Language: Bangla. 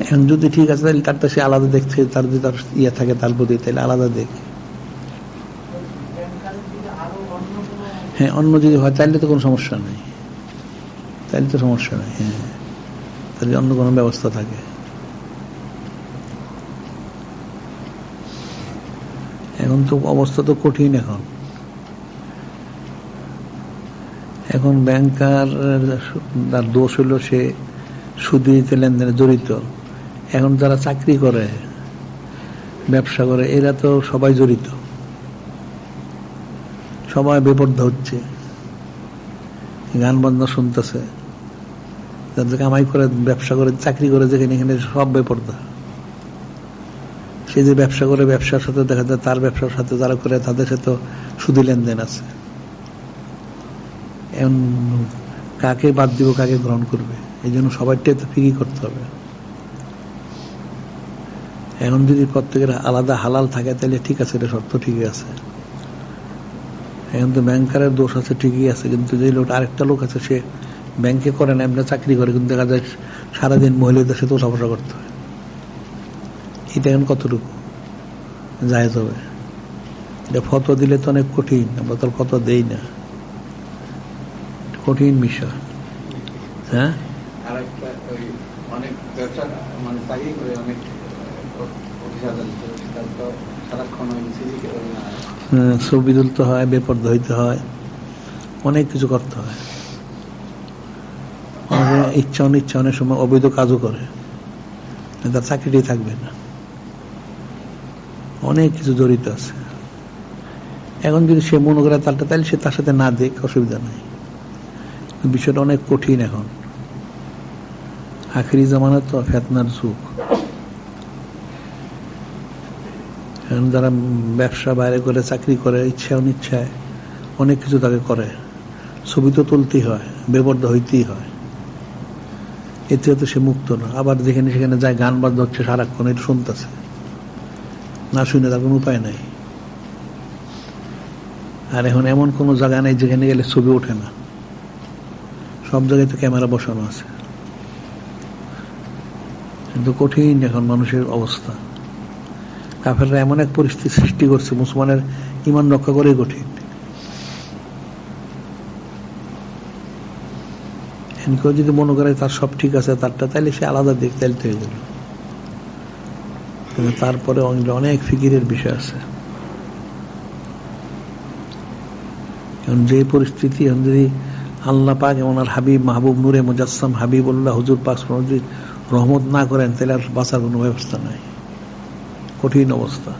এখন যদি ঠিক আছে তাহলে তারটা সে আলাদা দেখছে, তার যদি তার ইয়ে থাকে তার প্রতি, তাহলে আলাদা দেখে। হ্যাঁ, অন্য যদি হয় তাহলে তো কোনো সমস্যা নেই, তাহলে তো সমস্যা নেই। হ্যাঁ, তাহলে অন্য কোনো ব্যবস্থা থাকে। এখন তো অবস্থা তো কঠিন। এখন ব্যাংকার তার দোষ হলো সে সুদীতে লেনদেনে জড়িত। এখন যারা চাকরি করে, ব্যবসা করে, এরা তো সবাই জড়িত, সবাই বেপরোয়া হচ্ছে, গান বাজনা শুনতেছে, যাদের কামাই করে, ব্যবসা করে, চাকরি করে, যেখানে এখানে সব বেপরোয়া। সে যে ব্যবসা করে, ব্যবসার সাথে দেখা যায় তার ব্যবসার সাথে যারা করে তাদের সাথে সুদী লেনদেন আছে। এখন কাকে বাদ দিব, কাকে গ্রহণ করবে, এই জন্য সবাইটাই তো ফিকি করতে হবে। এখন যদি প্রত্যেকের আলাদা হালাল থাকে তাহলে ঠিক আছে, এটা শর্ত ঠিকই আছে। এখন তো ব্যাংকারের দোষ আছে ঠিকই আছে, কিন্তু যে লোক, আরেকটা লোক আছে সে ব্যাংকে করে না, এমনি চাকরি করে, কিন্তু দেখা যায় সারাদিন মহিলাদের সাথে ওঠাবসা করতে হয়। এটা এখন কতটুকু জায়েজ হবে? এটা ফতোয়া দিলে তো অনেক কঠিন, আমরা তো ফতোয়া দেই না, কঠিন বিষয়। হ্যাঁ, ছবি তুলতে হয়, বেপরোয়া হইতে হয়, অনেক কিছু করতে হয়। ইচ্ছা অনিচ্ছা অনেক সময় অবৈধ কাজও করে, তার চাকরিটাই থাকবে না, অনেক কিছু জড়িত আছে। এখন যদি সে মনে করে তারটা, তাহলে সে তার সাথে না দেখ, অসুবিধা নাই। বিষয়টা অনেক কঠিন। এখন আখিরি জামানা তো ফেতনার যুগ। এখন যারা ব্যবসা বাইরে করে, চাকরি করে, ইচ্ছা অনিচ্ছায় অনেক কিছু তাকে করে, ছবি তো তুলতেই হয়, বেপরোয়া হইতেই হয়, এতে তো সে মুক্ত না। আবার যেখানে সেখানে যায় গান বাজনা হচ্ছে সারাক্ষণ, এটা শুনতেছে, না শুনে তার কোনো উপায় নাই। আর এখন এমন কোন জায়গা নেই যেখানে গেলে ছবি ওঠে না, সব জায়গায় তো ক্যামেরা বসানো আছে। কিন্তু কঠিন এখন মানুষের অবস্থা। কাফেররা এমন এক পরিস্থিতি সৃষ্টি করছে, মুসলমানের ঈমান রক্ষা করেই কঠিন। কেউ যদি মনে করে তার সব ঠিক আছে, তারটা, তাইলে সে আলাদা দিক, তাইলে হয়ে গেল। কিন্তু তারপরে অনেক ফিকিরের বিষয় আছে। এখন যে পরিস্থিতি, এখন যদি আল্লাহ পাক এবং আর হাবিব মাহবুব নূরে মুজাসসাম হাবিবুল্লাহ হুজুর পাক যদি রহমত না করেন, তাহলে আর বাঁচার কোনো ব্যবস্থা নাই, কঠিন অবস্থা।